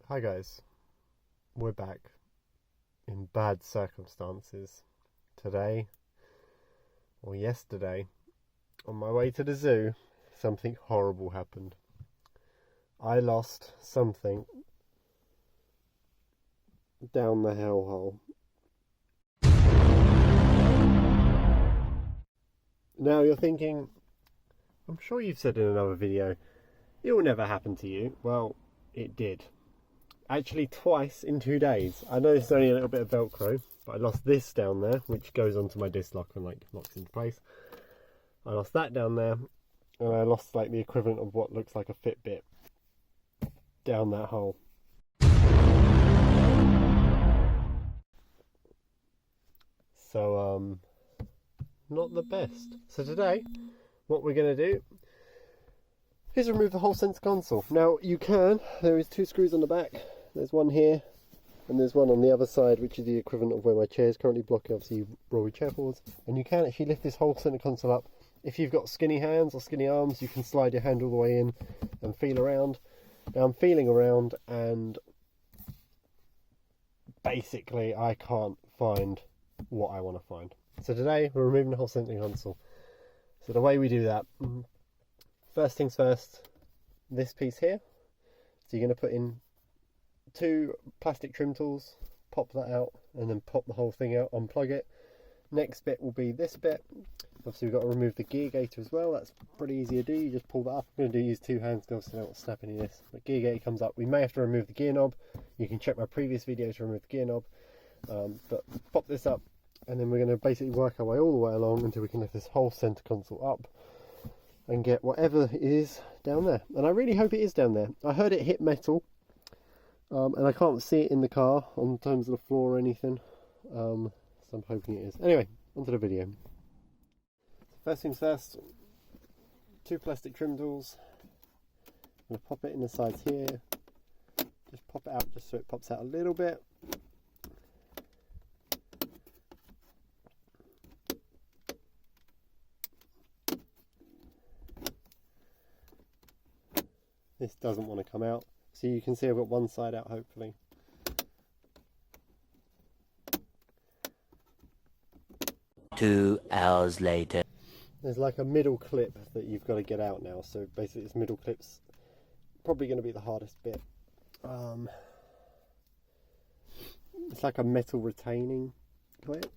Hi guys, we're back in bad circumstances. Today, or yesterday, on my way to the zoo, something horrible happened. I lost something down the hellhole. Now you're thinking, I'm sure you've said in another video, it will never happen to you. Well, it did. Actually twice in 2 days. I know it's only a little bit of Velcro, but I lost this down there, which goes onto my disc lock and locks into place. I lost that down there, and I lost the equivalent of what looks like a Fitbit down that hole. So not the best. So today, what we're going to do is remove the whole center console. Now you can, there is 2 screws on the back. There's one here and there's one on the other side, which is the equivalent of where my chair is currently blocking, obviously roll your chair forwards. And you can actually lift this whole center console up. If you've got skinny hands or skinny arms, you can slide your hand all the way in and feel around. Now I'm feeling around and basically I can't find what I want to find. So today we're removing the whole center console. So the way we do that, first things first, this piece here. So you're going to put in 2 plastic trim tools, pop that out, and then pop the whole thing out, unplug it. Next bit will be this bit. Obviously we've got to remove the gear gaiter as well. That's pretty easy to do. You just pull that up. I'm going to use 2 hands because I don't want to snap any of this. The gear gaiter comes up. We may have to remove the gear knob. You can check my previous video to remove the gear knob. But pop this up, and then we're going to basically work our way all the way along until we can lift this whole center console up and get whatever is down there. And I really hope it is down there. I heard it hit metal, and I can't see it in the car on terms of the floor or anything, so I'm hoping it is. Anyway, onto the video. First things first, 2 plastic trim tools. I'm going to pop it in the sides here. Just pop it out just so it pops out a little bit. This doesn't want to come out, so you can see I've got one side out hopefully. Two hours later. There's like a middle clip that you've got to get out now, so basically this middle clip's probably going to be the hardest bit. It's like a metal retaining clip.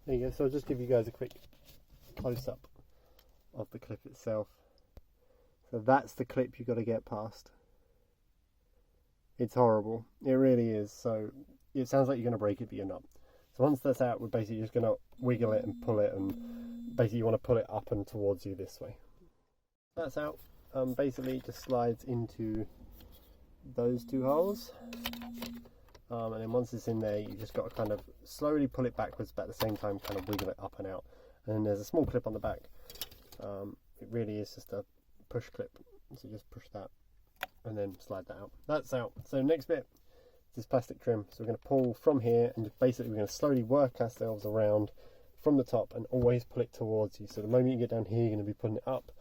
There you go, so I'll just give you guys a quick close-up of the clip itself. So that's the clip you've got to get past. It's horrible, it really is. So it sounds like you're going to break it, but you're not. So once that's out, we're basically just going to wiggle it and pull it, and basically you want to pull it up and towards you this way. That's out. Basically it just slides into those 2 holes. And then once it's in there, you just got to kind of slowly pull it backwards, but at the same time kind of wiggle it up and out. And then there's a small clip on the back. It really is just a push clip, so you just push that and then slide that out. That's out. So next bit is this plastic trim. So we're going to pull from here, and basically we're going to slowly work ourselves around from the top and always pull it towards you. So the moment you get down here, you're going to be pulling it up.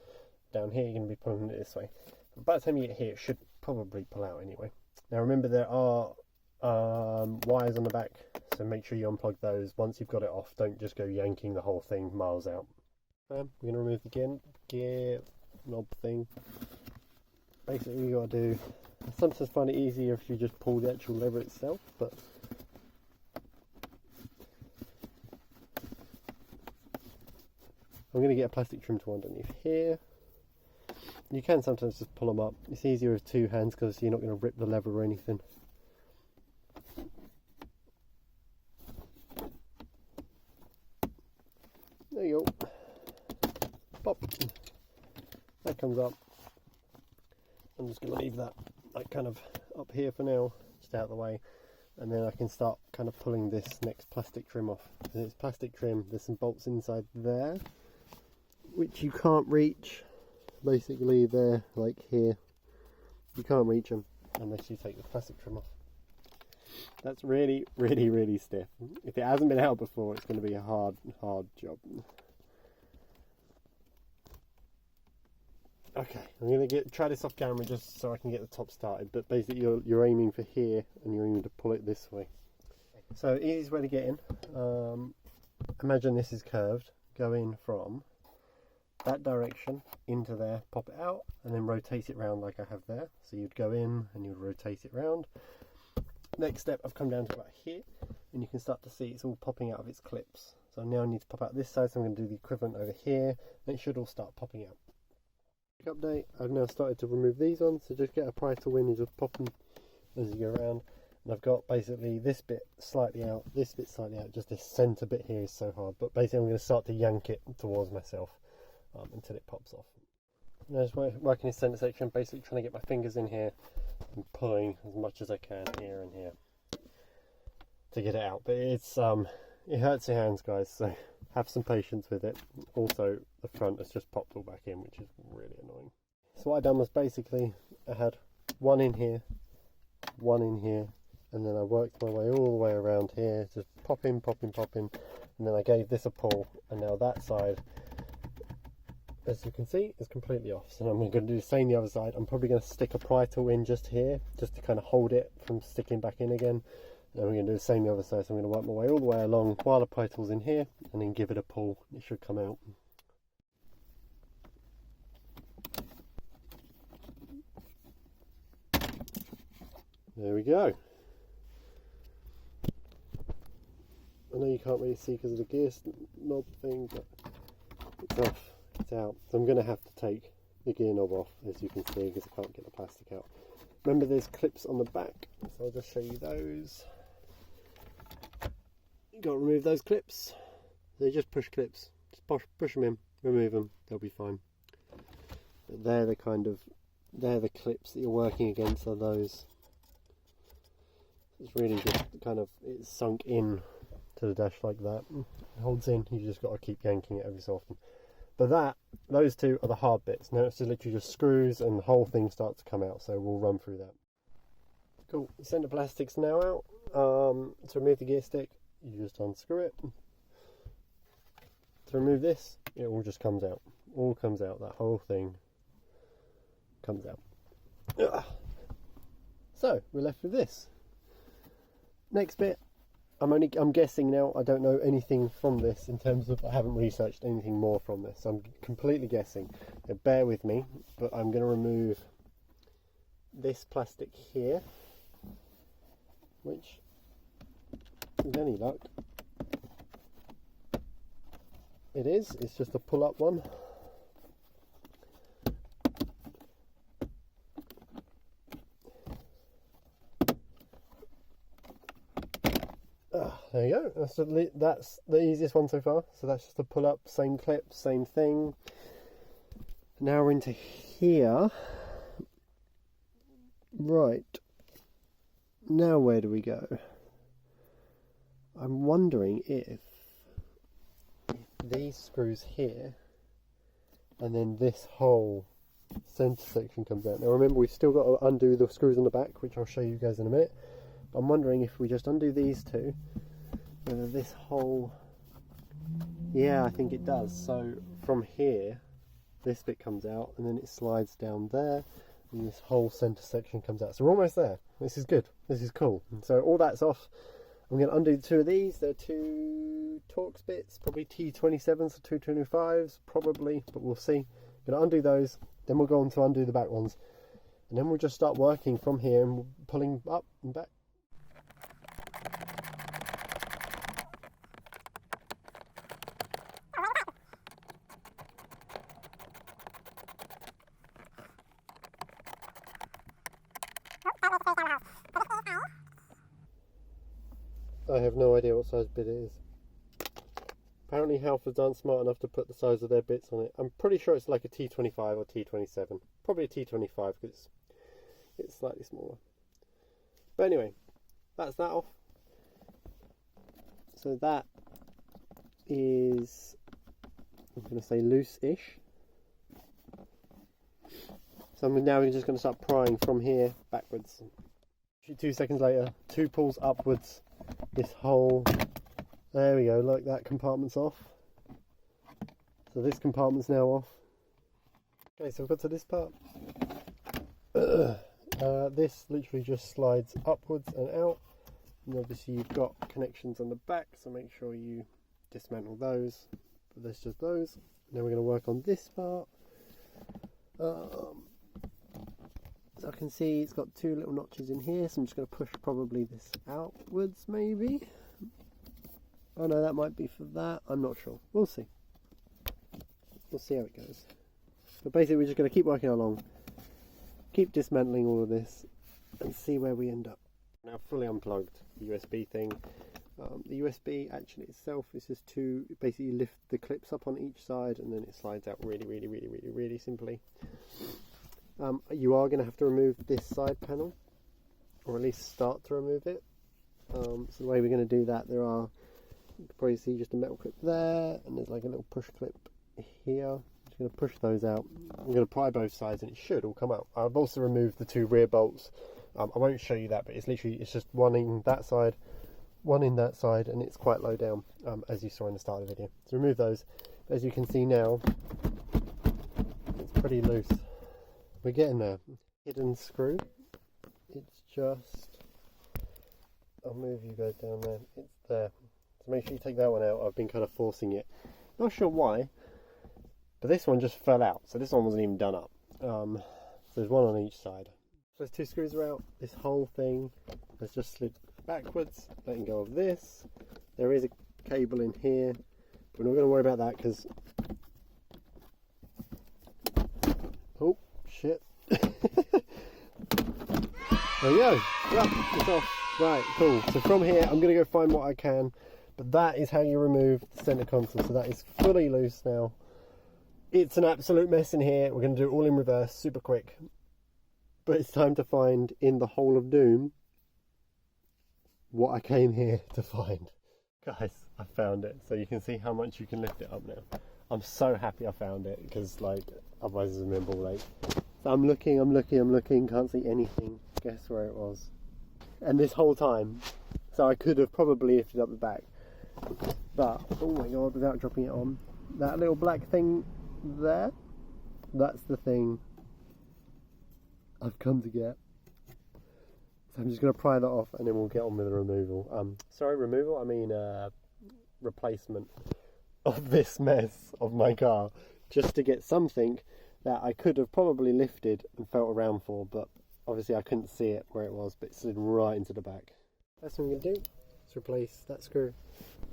Down here, you're going to be pulling it this way. But by the time you get here, it should probably pull out anyway. Now remember, there are wires on the back, so make sure you unplug those once you've got it off. Don't just go yanking the whole thing miles out. We're going to remove the gear knob thing. Basically you got to do, I sometimes find it easier if you just pull the actual lever itself, but I'm going to get a plastic trim tool underneath here. You can sometimes just pull them up. It's easier with 2 hands because you're not going to rip the lever or anything. There you go. Pop. That comes up. I'm just going to leave that kind of up here for now, just out of the way, and then I can start kind of pulling this next plastic trim off. And it's plastic trim, there's some bolts inside there which you can't reach. Basically they're like here, you can't reach them unless you take the plastic trim off. That's really, really, really stiff. If it hasn't been out before, it's going to be a hard job. Okay, I'm going to try this off camera just so I can get the top started. But basically, you're aiming for here, and you're aiming to pull it this way. So easiest way to get in. Imagine this is curved. Go in from that direction into there, pop it out, and then rotate it round like I have there. So you'd go in and you'd rotate it round. Next step, I've come down to about here, and you can start to see it's all popping out of its clips. So now I need to pop out this side, so I'm going to do the equivalent over here, and it should all start popping out. Quick update, I've now started to remove these ones, so just get a pry tool in and just pop them as you go around. And I've got basically this bit slightly out, this bit slightly out, just this centre bit here is so hard, but basically I'm going to start to yank it towards myself until it pops off. Now just working this centre section, basically trying to get my fingers in here and pulling as much as I can here and here to get it out. But it's it hurts your hands, guys, so have some patience with it. Also, the front has just popped all back in, which is really annoying. So what I've done was basically I had one in here, and then I worked my way all the way around here, just pop in, and then I gave this a pull, and now that side, as you can see, is completely off. So I'm going to do the same the other side. I'm probably going to stick a pry tool in just here, just to kind of hold it from sticking back in again. And we're going to do the same the other side. So I'm going to work my way all the way along while the pry tool's in here, and then give it a pull. It should come out. There we go. I know you can't really see because of the gear knob thing, but it's off. It's out. So I'm going to have to take the gear knob off, as you can see, because I can't get the plastic out. Remember there's clips on the back, so I'll just show you those. You've got to remove those clips. They're just push clips. Just push them in, remove them, they'll be fine. But they're the clips that you're working against, are those. It's really just kind of, it's sunk in to the dash like that. It holds in, you just got to keep yanking it every so often. But those two are the hard bits. Now it's just literally just screws and the whole thing starts to come out, so we'll run through that. Cool, the centre plastic's now out. To remove the gear stick, you just unscrew it. To remove this, it all just comes out. All comes out, that whole thing comes out. Ugh. So, we're left with this. Next bit, I'm guessing now, I don't know anything from this in terms of, I haven't researched anything more from this, so I'm completely guessing. So bear with me, but I'm going to remove this plastic here, which, with any luck, it's just a pull up one. There you go, that's the easiest one so far. So that's just a pull up, same clip, same thing. Now we're into here. Right, now where do we go? I'm wondering if these screws here and then this whole centre section comes out. Now remember, we've still got to undo the screws on the back, which I'll show you guys in a minute. But I'm wondering if we just undo these two, whether this whole, yeah, I think it does. So from here, this bit comes out and then it slides down there and this whole centre section comes out. So we're almost there. This is good. This is cool. And so all that's off. I'm going to undo two of these. They're two Torx bits, probably T27s or 225s, probably, but we'll see. I'm going to undo those, then we'll go on to undo the back ones. And then we'll just start working from here and pulling up and back. I have no idea what size bit it is. Apparently Halfords aren't smart enough to put the size of their bits on it. I'm pretty sure it's like a T25 or T27. Probably a T25 because it's slightly smaller. But anyway, that's that off. So that is, I'm going to say loose-ish. So I'm now just going to start prying from here backwards. 2 seconds later, 2 pulls upwards. This whole, there we go, like that compartment's off. So this compartment's now off. Okay, so we've got to this part. This literally just slides upwards and out. And obviously you've got connections on the back, so make sure you dismantle those. But there's just those. Now we're going to work on this part. So I can see it's got 2 little notches in here, so I'm just going to push probably this outwards maybe. Oh no, that might be for that, I'm not sure. We'll see. We'll see how it goes. But basically we're just going to keep working along, keep dismantling all of this and see where we end up. Now fully unplugged the USB thing. The USB actually itself is just to basically lift the clips up on each side and then it slides out really simply. You are going to have to remove this side panel, or at least start to remove it. So the way we're going to do that, there are, you can probably see just a metal clip there, and there's like a little push clip here. I'm just going to push those out. I'm going to pry both sides and it should all come out. I've also removed the 2 rear bolts. I won't show you that, but it's literally, it's just one in that side, one in that side, and it's quite low down, as you saw in the start of the video. So remove those. As you can see now, it's pretty loose. We're getting a hidden screw. It's just, I'll move you guys down there. It's there. So make sure you take that one out. I've been kind of forcing it. Not sure why, but this one just fell out. So this one wasn't even done up. So there's one on each side. So those 2 screws are out. This whole thing has just slid backwards, letting go of this. There is a cable in here. We're not going to worry about that because, oh shit. There we go. Yep, it's off. Right, cool. So from here I'm going to go find what I can, but that is how you remove the center console. So that is fully loose now. It's an absolute mess in here. We're going to do it all in reverse, super quick. But it's time to find in the hole of doom what I came here to find. Guys, I found it. So you can see how much you can lift it up now. I'm so happy I found it because, like, otherwise it's a ball ache. So I'm looking, can't see anything. Guess where it was? And this whole time, so I could have probably lifted up the back, but oh my god, without dropping it on, that little black thing there, that's the thing I've come to get. So I'm just going to pry that off and then we'll get on with the removal. Sorry, removal, I mean replacement of this mess of my car, just to get something that I could have probably lifted and felt around for, but obviously I couldn't see it where it was, but it slid right into the back. That's what I'm going to do, is replace that screw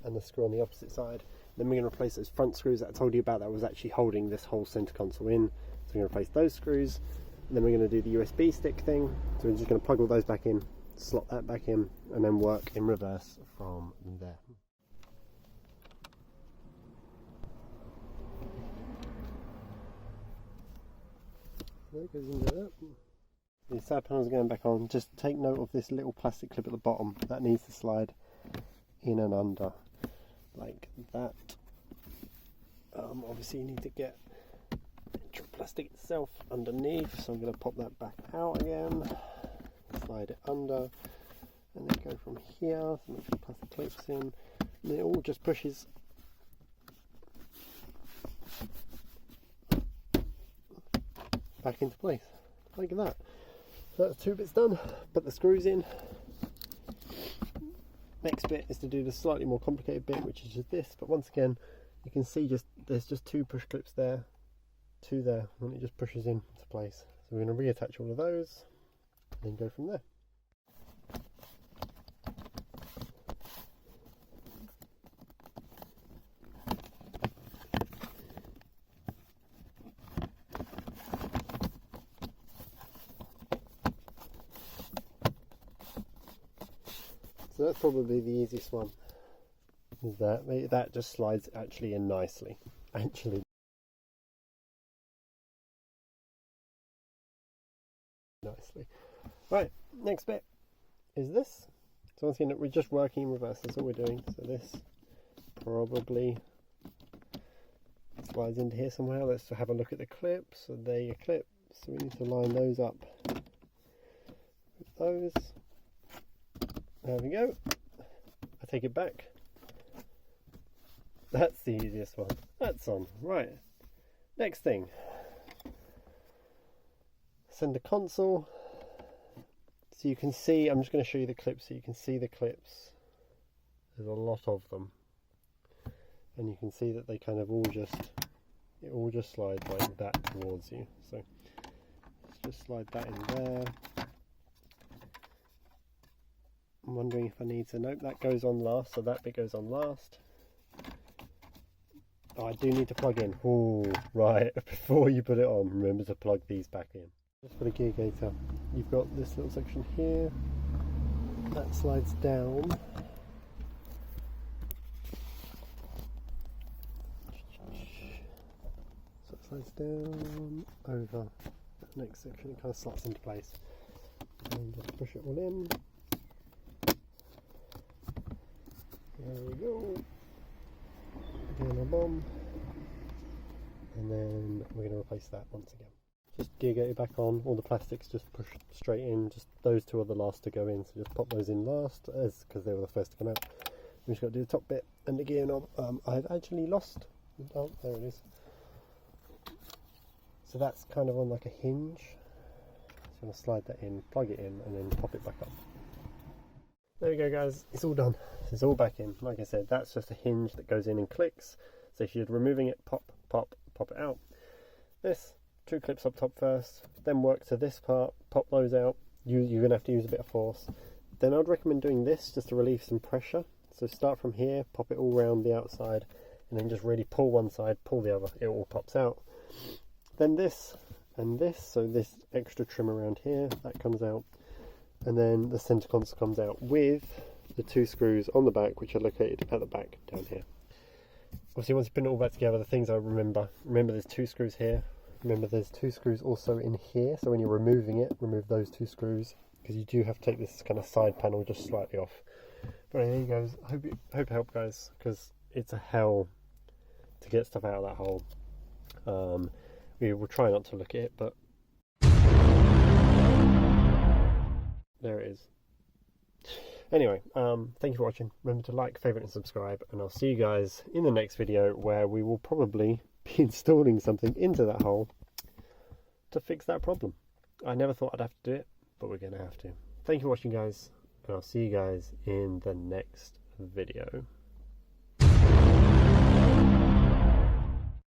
and the screw on the opposite side. Then we're going to replace those front screws that I told you about that was actually holding this whole center console in. So we're going to replace those screws, and then we're going to do the USB stick thing. So we're just going to plug all those back in, slot that back in, and then work in reverse from there. That goes into that. The side panels are going back on. Just take note of this little plastic clip at the bottom. That needs to slide in and under like that. Obviously you need to get the actual plastic itself underneath, so I'm going to pop that back out again, slide it under, and then go from here, so make sure the plastic clips in, and it all just pushes back into place, like that. So that's 2 bits done. Put the screws in. Next bit is to do the slightly more complicated bit, which is just this, but once again you can see there's just 2 push clips there, 2 there, and it just pushes into place. So we're going to reattach all of those and then go from there. So that's probably the easiest one. Is that just slides actually in nicely. Actually. Nicely. Right, next bit is this. So once again, we're just working in reverse, that's all we're doing. So this probably slides into here somewhere. Let's have a look at the clips. So there are your clips. So we need to line those up with those. There we go. I take it back. That's the easiest one. That's on. Right. Next thing. Center console. So you can see, I'm just going to show you the clips so you can see the clips. There's a lot of them. And you can see that they kind of it all just slides like that towards you. So let's just slide that in there. I'm wondering if I need to, nope, that goes on last, so that bit goes on last. Oh, I do need to plug in. Oh, right, before you put it on, remember to plug these back in. Just for the gear gator, you've got this little section here, that slides down. So it slides down over that next section, it kind of slots into place. And just push it all in. There we go. Again, a bomb. And then we're going to replace that once again. Just gear gator back on, all the plastics just push straight in, just those two are the last to go in, so just pop those in last, because they were the first to come out. We just got to do the top bit and the gear knob. I've actually lost, oh, there it is. So that's kind of on like a hinge. So I'm going to slide that in, plug it in, and then pop it back up. There we go guys, it's all done. It's all back in. Like I said, that's just a hinge that goes in and clicks. So if you're removing it, pop, pop, pop it out. This, 2 clips up top first, then work to this part, pop those out. You're going to have to use a bit of force. Then I'd recommend doing this just to relieve some pressure. So start from here, pop it all around the outside, and then just really pull one side, pull the other, it all pops out. Then this and this, so this extra trim around here, that comes out. And then the center console comes out with the 2 screws on the back, which are located at the back down here. Obviously, once you put it all back together, the things I remember there's 2 screws here. Remember there's 2 screws also in here, so when you're removing it, remove those 2 screws, because you do have to take this kind of side panel just slightly off. But anyway, there you go. I hope it helped, guys, because it's a hell to get stuff out of that hole. We will try not to look at it, but there it is. Anyway, thank you for watching. Remember to like, favourite and subscribe, and I'll see you guys in the next video where we will probably be installing something into that hole to fix that problem. I never thought I'd have to do it, but we're going to have to. Thank you for watching, guys, and I'll see you guys in the next video.